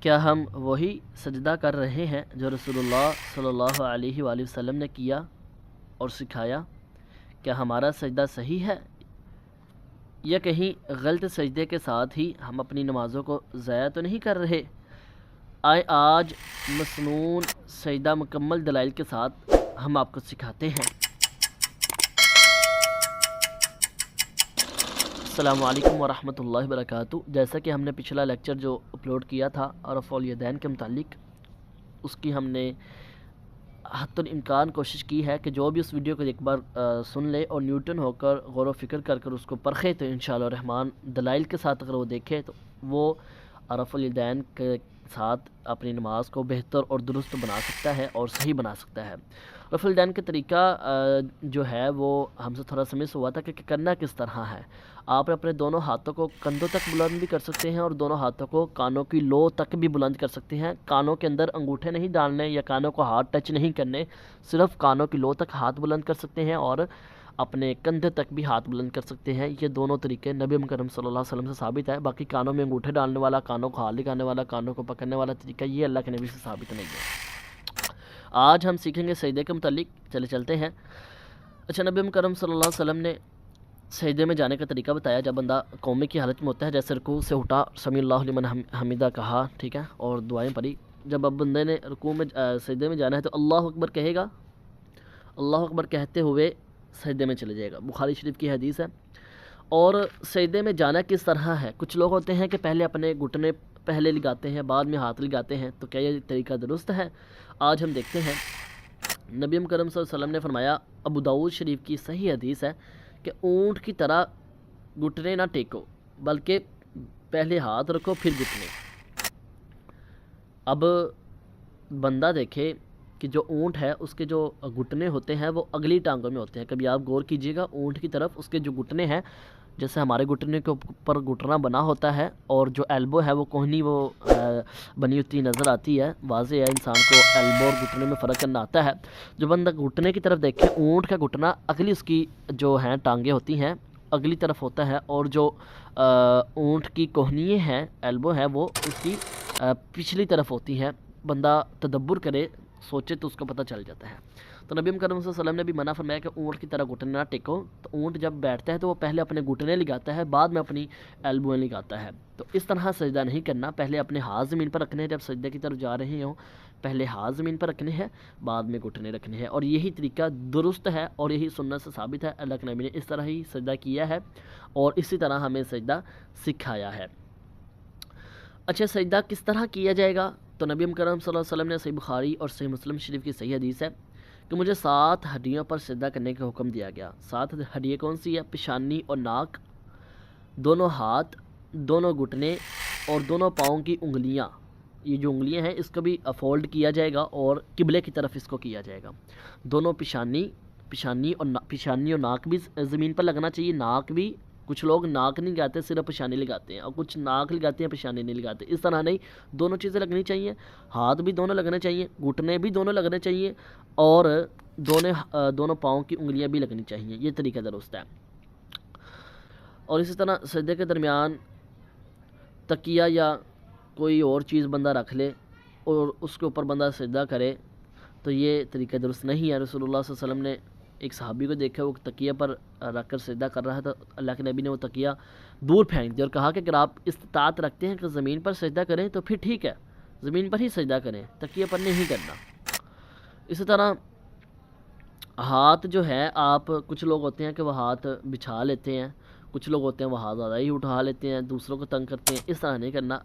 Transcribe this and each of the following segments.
کیا ہم وہی سجدہ کر رہے ہیں جو رسول اللہ صلی اللہ علیہ وآلہ وسلم نے کیا اور سکھایا؟ کیا ہمارا سجدہ صحیح ہے یا کہیں غلط سجدے کے ساتھ ہی ہم اپنی نمازوں کو ضائع تو نہیں کر رہے؟ آئے آج مسنون سجدہ مکمل دلائل کے ساتھ ہم آپ کو سکھاتے ہیں۔ السلام علیکم ورحمۃ اللہ وبرکاتہ۔ جیسا کہ ہم نے پچھلا لیکچر جو اپلوڈ کیا تھا رفع الیدین کے متعلق، اس کی ہم نے حتی الامکان کوشش کی ہے کہ جو بھی اس ویڈیو کو ایک بار سن لے اور نیوٹن ہو کر غور و فکر کر کر اس کو پرکھے تو انشاءاللہ الرحمن دلائل کے ساتھ اگر وہ دیکھے تو وہ رفع الیدین کے ساتھ اپنی نماز کو بہتر اور درست بنا سکتا ہے اور صحیح بنا سکتا ہے۔ رفع الیدین کا طریقہ جو ہے وہ ہم سے تھوڑا سا مس ہوا تھا کہ کرنا کس طرح ہے۔ آپ اپنے دونوں ہاتھوں کو کندھوں تک بلند بھی کر سکتے ہیں اور دونوں ہاتھوں کو کانوں کی لو تک بھی بلند کر سکتے ہیں۔ کانوں کے اندر انگوٹھے نہیں ڈالنے یا کانوں کو ہاتھ ٹچ نہیں کرنے، صرف کانوں کی لو تک ہاتھ بلند کر سکتے ہیں اور اپنے کندھے تک بھی ہاتھ بلند کر سکتے ہیں۔ یہ دونوں طریقے نبی مکرم صلی اللہ علیہ وسلم سے ثابت ہے۔ باقی کانوں میں انگوٹھے ڈالنے والا، کانوں کو ہاتھ لگانے والا، کانوں کو پکڑنے والا طریقہ یہ اللہ کے نبی سے ثابت نہیں ہے۔ آج ہم سیکھیں گے سجدے کے متعلق۔ چلتے ہیں۔ اچھا، نبی مکرم صلی اللہ علیہ وسلم نے سجدے میں جانے کا طریقہ بتایا جب بندہ قومی کی حالت میں ہوتا ہے، جیسے رکوع سے اٹھا، سمیع اللہ لمن حمیدہ کہا، ٹھیک ہے، اور دعائیں پڑھی۔ جب اب بندے نے رکوع میں سجدے میں جانا ہے تو اللہ اکبر کہے گا، اللہ اکبر کہتے ہوئے سجدے میں چلے جائے گا۔ بخاری شریف کی حدیث ہے۔ اور سجدے میں جانا کس طرح ہے؟ کچھ لوگ ہوتے ہیں کہ پہلے اپنے گھٹنے پہلے لگاتے ہیں، بعد میں ہاتھ لگاتے ہیں، تو کیا یہ طریقہ درست ہے؟ آج ہم دیکھتے ہیں۔ نبی کریم صلی اللہ علیہ وسلم نے فرمایا، ابو داؤد شریف کی صحیح حدیث ہے کہ اونٹ کی طرح گھٹنے نہ ٹیکو، بلکہ پہلے ہاتھ رکھو پھر گھٹنے۔ اب بندہ دیکھے کہ جو اونٹ ہے اس کے جو گھٹنے ہوتے ہیں وہ اگلی ٹانگوں میں ہوتے ہیں۔ کبھی آپ غور کیجئے گا اونٹ کی طرف، اس کے جو گھٹنے ہیں، جیسے ہمارے گھٹنے کے اوپر گھٹنا بنا ہوتا ہے اور جو ایلبو ہے وہ کوہنی وہ بنی ہوتی نظر آتی ہے۔ واضح ہے انسان کو ایلبو اور گھٹنے میں فرق کرنا آتا ہے۔ جو بندہ گھٹنے کی طرف دیکھے، اونٹ کا گھٹنا اگلی اس کی جو ہیں ٹانگیں ہوتی ہیں اگلی طرف ہوتا ہے، اور جو اونٹ کی کوہنی ہیں، ایلبو ہے، وہ اس کی پچھلی طرف ہوتی ہیں۔ بندہ تدبر کرے، سوچے تو اس کو پتہ چل جاتا ہے۔ تو نبی کریم صلی اللہ علیہ وسلم نے بھی منع فرمایا کہ اونٹ کی طرح گھٹنے نہ ٹیکو۔ تو اونٹ جب بیٹھتا ہے تو وہ پہلے اپنے گھٹنے لگاتا ہے، بعد میں اپنی ایلبویں لگاتا ہے۔ تو اس طرح سجدہ نہیں کرنا، پہلے اپنے ہاتھ زمین پر رکھنے ہیں، جب سجدے کی طرف جا رہے ہوں پہلے ہاتھ زمین پر رکھنے ہیں، بعد میں گھٹنے رکھنے ہیں، اور یہی طریقہ درست ہے اور یہی سنت سے ثابت ہے۔ اللہ کے نبی نے اس طرح ہی سجدہ کیا ہے اور اسی طرح ہمیں سجدہ سکھایا ہے۔ اچھا، سجدہ کس طرح کیا جائے گا؟ تو نبی کریم صلی اللہ علیہ وسلم نے صحیح بخاری اور صحیح مسلم شریف کی صحیح حدیث ہے کہ مجھے 7 ہڈیوں پر سجدہ کرنے کا حکم دیا گیا۔ 7 ہڈیاں کون سی ہے؟ پیشانی اور ناک، دونوں ہاتھ، دونوں گھٹنے اور دونوں پاؤں کی انگلیاں۔ یہ جو انگلیاں ہیں اس کو بھی فولڈ کیا جائے گا اور قبلے کی طرف اس کو کیا جائے گا۔ دونوں پیشانی اور ناک بھی زمین پر لگنا چاہیے۔ ناک بھی، کچھ لوگ ناک نہیں لگاتے، صرف پیشانی لگاتے ہیں، اور کچھ ناک لگاتے ہیں پیشانی نہیں لگاتے۔ اس طرح نہیں، دونوں چیزیں لگنی چاہیے۔ ہاتھ بھی دونوں لگنے چاہیے، گھٹنے بھی دونوں لگنے چاہیے، اور دونوں پاؤں کی انگلیاں بھی لگنی چاہیے۔ یہ طریقہ درست ہے۔ اور اسی طرح سجدے کے درمیان تکیہ یا کوئی اور چیز بندہ رکھ لے اور اس کے اوپر بندہ سجدہ کرے تو یہ طریقہ درست نہیں ہے۔ رسول اللہ صلی اللہ علیہ وسلم نے ایک صحابی کو دیکھا، وہ تکیہ پر رکھ کر سجدہ کر رہا تھا، اللہ کے نبی نے وہ تکیہ دور پھینک دیا اور کہا کہ اگر آپ استطاعت رکھتے ہیں کہ زمین پر سجدہ کریں تو پھر ٹھیک ہے، زمین پر ہی سجدہ کریں، تکیہ پر نہیں کرنا۔ اسی طرح ہاتھ جو ہے، آپ کچھ لوگ ہوتے ہیں کہ وہ ہاتھ بچھا لیتے ہیں، کچھ لوگ ہوتے ہیں وہ ہاتھ زیادہ ہی اٹھا لیتے ہیں، دوسروں کو تنگ کرتے ہیں۔ اس طرح نہیں کرنا،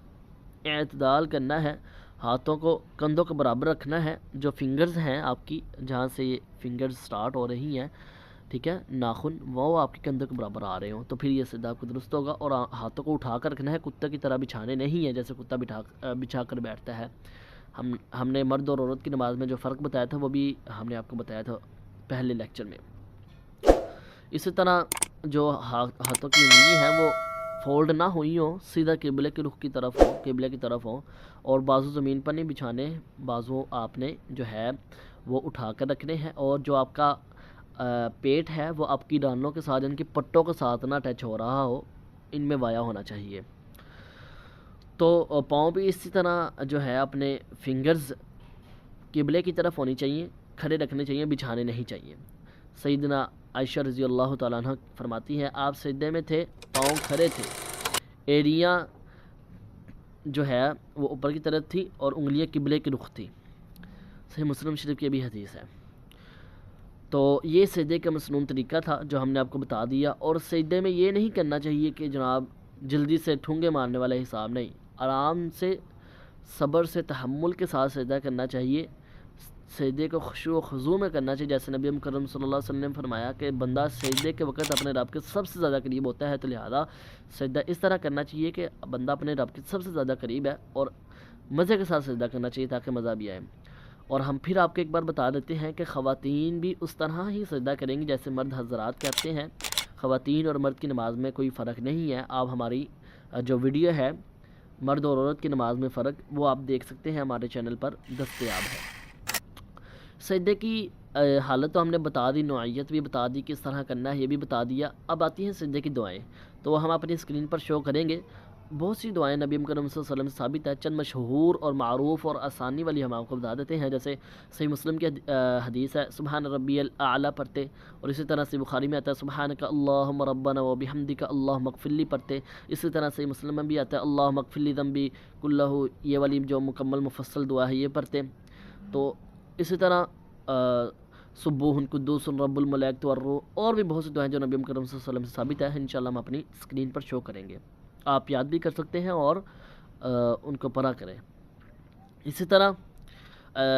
اعتدال کرنا ہے، ہاتھوں کو کندھوں کے برابر رکھنا ہے۔ جو فنگرز ہیں آپ کی، جہاں سے یہ فنگرز سٹارٹ ہو رہی ہیں، ٹھیک ہے، ناخن، وہ آپ کے کندھوں کے برابر آ رہے ہوں تو پھر یہ سجدہ آپ کو درست ہوگا۔ اور ہاتھوں کو اٹھا کر رکھنا ہے، کتے کی طرح بچھانے نہیں ہیں جیسے کتا بچھا کر بیٹھتا ہے۔ ہم نے مرد اور عورت کی نماز میں جو فرق بتایا تھا وہ بھی ہم نے آپ کو بتایا تھا پہلے لیکچر میں۔ اسی طرح جو ہاتھوں کی انگلی ہیں وہ فولڈ نہ ہوئی ہوں، سیدھا قبلے کے رخ کی طرف ہوں، قبلے کی طرف ہوں، اور بازو زمین پر نہیں بچھانے، بازو آپ نے جو ہے وہ اٹھا کر رکھنے ہیں، اور جو آپ کا پیٹ ہے وہ آپ کی ڈانوں کے ساتھ، ان کی پٹوں کے ساتھ نہ ٹچ ہو رہا ہو، ان میں وایا ہونا چاہیے۔ تو پاؤں بھی اسی طرح جو ہے اپنے فنگرز قبلے کی طرف ہونی چاہیے، کھڑے رکھنے چاہیے، بچھانے نہیں چاہیے۔ سیدنا عائشہ رضی اللہ تعالیٰ عنہ فرماتی ہے آپ سجدے میں تھے، پاؤں کھڑے تھے، ایڑیاں جو ہے وہ اوپر کی طرف تھی اور انگلیاں قبلے کی رخ تھی۔ صحیح مسلم شریف کی بھی حدیث ہے۔ تو یہ سجدے کا مسنون طریقہ تھا جو ہم نے آپ کو بتا دیا۔ اور سجدے میں یہ نہیں کرنا چاہیے کہ جناب جلدی سے ٹھونگے مارنے والا حساب نہیں، آرام سے صبر سے تحمل کے ساتھ سجدہ کرنا چاہیے۔ سجدے کو خشوع و خضوع میں کرنا چاہیے، جیسے نبی مکرم صلی اللہ علیہ وسلم نے فرمایا کہ بندہ سجدے کے وقت اپنے رب کے سب سے زیادہ قریب ہوتا ہے، تو لہذا سجدہ اس طرح کرنا چاہیے کہ بندہ اپنے رب کے سب سے زیادہ قریب ہے، اور مزے کے ساتھ سجدہ کرنا چاہیے تاکہ مزہ بھی آئے۔ اور ہم پھر آپ کو ایک بار بتا دیتے ہیں کہ خواتین بھی اس طرح ہی سجدہ کریں گی جیسے مرد حضرات کرتے ہیں۔ خواتین اور مرد کی نماز میں کوئی فرق نہیں ہے۔ آپ ہماری جو ویڈیو ہے مرد اور عورت کی نماز میں فرق، وہ آپ دیکھ سکتے ہیں، ہمارے چینل پر دستیاب ہے۔ سجدے کی حالت تو ہم نے بتا دی، نوعیت بھی بتا دی، کس طرح کرنا ہے یہ بھی بتا دیا۔ اب آتی ہیں سجدے کی دعائیں، تو وہ ہم اپنی اسکرین پر شو کریں گے۔ بہت سی دعائیں نبی مکرم صلی اللہ علیہ وسلم سے ثابت ہے، چند مشہور اور معروف اور آسانی والی ہم آپ کو بتا دیتے ہیں۔ جیسے صحیح مسلم کی حدیث ہے سبحان ربی الاعلیٰ پڑھتے، اور اسی طرح سے بخاری میں آتا ہے سبحانک اللہم ربنا و بحمدک اللہم اغفر لی پڑھتے، اسی طرح سے مسلم میں بھی آتا ہے اللہم اغفر لی ذنبی کلہ، یہ والی جو مکمل مفصل دعا ہے یہ پڑھتے۔ تو اسی طرح سبوح قدوس رب الملائکۃ والروح، اور بھی بہت سی دعائیں جو نبی کریم صلی اللہ علیہ وسلم سے ثابت ہے، انشاءاللہ ہم اپنی اسکرین پر شو کریں گے، آپ یاد بھی کر سکتے ہیں اور ان کو پڑھا کریں۔ اسی طرح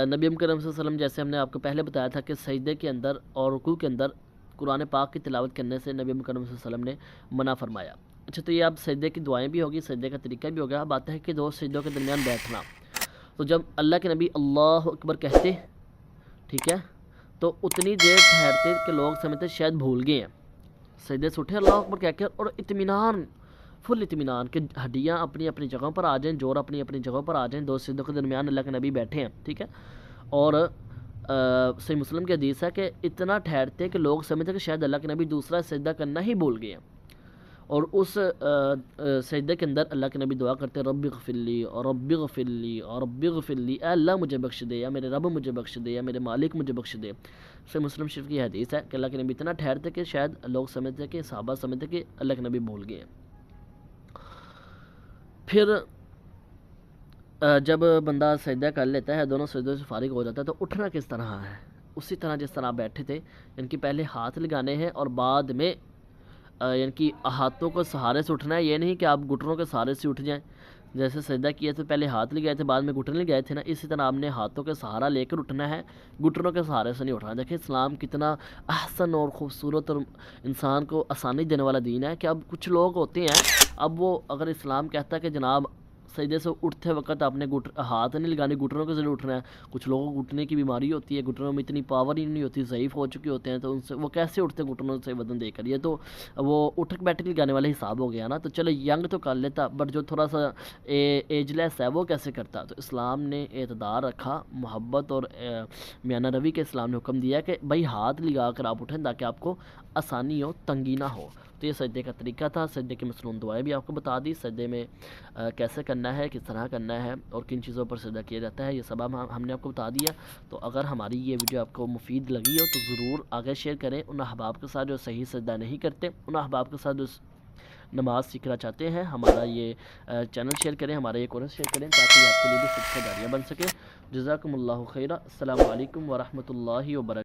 نبی کریم صلی اللہ علیہ وسلم جیسے ہم نے آپ کو پہلے بتایا تھا کہ سجدے کے اندر اور رکوع کے اندر قرآن پاک کی تلاوت کرنے سے نبی کریم صلی اللہ علیہ وسلم نے منع فرمایا۔ اچھا، تو یہ اب سجدے کی دعائیں بھی ہوگی، سجدے کا طریقہ بھی ہوگا۔ اب آتا ہے کہ دو سجدوں کے درمیان بیٹھنا، تو جب اللہ کے نبی اللہ اکبر کہتے، ٹھیک ہے، تو اتنی دیر ٹھہرتے کہ لوگ سمجھتے شاید بھول گئے ہیں، سجدے سے اٹھے اللہ اکبر کہہ کے، اور اطمینان، فل اطمینان کہ ہڈیاں اپنی اپنی جگہوں پر آ جائیں، جوڑ اپنی اپنی جگہوں پر آ جائیں، دو سجدوں کے درمیان اللہ کے نبی بیٹھے ہیں، ٹھیک ہے۔ اور صحیح مسلم کی حدیث ہے کہ اتنا ٹھہرتے کہ لوگ سمجھتے کہ شاید اللہ کے نبی دوسرا سجدہ کرنا ہی بھول گئے ہیں، اور اس سجدے کے اندر اللہ کے نبی دعا کرتے رب اغفر لی اور رب اغفر لی اور رب اغفر لی، اے اللہ مجھے بخش دے، یا میرے رب مجھے بخش دے، یا میرے مالک مجھے بخش دے۔ صحیح مسلم شریف کی حدیث ہے کہ اللہ کے نبی اتنا ٹھہرتے کہ شاید لوگ سمجھتے کہ صحابہ سمجھتے کہ اللہ کے نبی بھول گئے ہیں۔ پھر جب بندہ سجدہ کر لیتا ہے، دونوں سجدوں سے فارغ ہو جاتا ہے، تو اٹھنا کس طرح ہے؟ اسی طرح جس طرح آپ بیٹھے تھے، یعنی کہ پہلے ہاتھ لگانے ہیں اور بعد میں یعنی کہ ہاتھوں کو سہارے سے اٹھنا ہے۔ یہ نہیں کہ آپ گھٹنوں کے سہارے سے اٹھ جائیں، جیسے سجدہ کیا تو پہلے ہاتھ لگائے تھے بعد میں گھٹنے لگائے تھے نا، اسی طرح آپ نے ہاتھوں کے سہارا لے کر اٹھنا ہے، گھٹنوں کے سہارے سے نہیں اٹھنا۔ دیکھیں اسلام کتنا احسن اور خوبصورت اور انسان کو آسانی دینے والا دین ہے، کہ اب کچھ لوگ ہوتے ہیں، اب وہ اگر اسلام کہتا ہے کہ جناب سجدے سے اٹھتے وقت آپ نے ہاتھ نہیں لگانے، گھٹنوں کے ذریعے اٹھنا ہے۔ کچھ لوگوں کو گھٹنے کی بیماری ہوتی ہے، گھٹنوں میں اتنی پاور ہی نہیں ہوتی، ضعیف ہو چکے ہوتے ہیں، تو ان سے وہ کیسے اٹھتے گھٹنوں سے وزن دے کر؟ یہ تو وہ اٹھک بیٹھک لگانے والا حساب ہو گیا نا۔ تو چلو ینگ تو کر لیتا، بٹ جو تھوڑا سا ایج لیس ہے وہ کیسے کرتا؟ تو اسلام نے اعتدال رکھا، محبت اور میانہ روی کے اسلام نے حکم دیا کہ بھائی ہاتھ لگا کر آپ اٹھیں تاکہ آپ کو آسانی ہو، تنگی نہ ہو۔ تو یہ سجدے کا طریقہ تھا۔ سجدے کی مسنون دعائیں بھی آپ کو بتا دی، سجدے میں کیسے کرنا ہے، کس طرح کرنا ہے، اور کن چیزوں پر سجدہ کیا جاتا ہے، یہ سب ہم نے آپ کو بتا دیا۔ تو اگر ہماری یہ ویڈیو آپ کو مفید لگی ہو تو ضرور آگے شیئر کریں ان احباب کے ساتھ جو صحیح سجدہ نہیں کرتے، ان احباب کے ساتھ جو نماز سیکھنا چاہتے ہیں۔ ہمارا یہ چینل شیئر کریں، ہمارا یہ کورس شیئر کریں تاکہ آپ کے لیے بھی صدقہ جاریہ بن سکے۔ جزاکم اللہ خیرہ۔ السلام علیکم ورحمۃ اللہ وبرکاتہ۔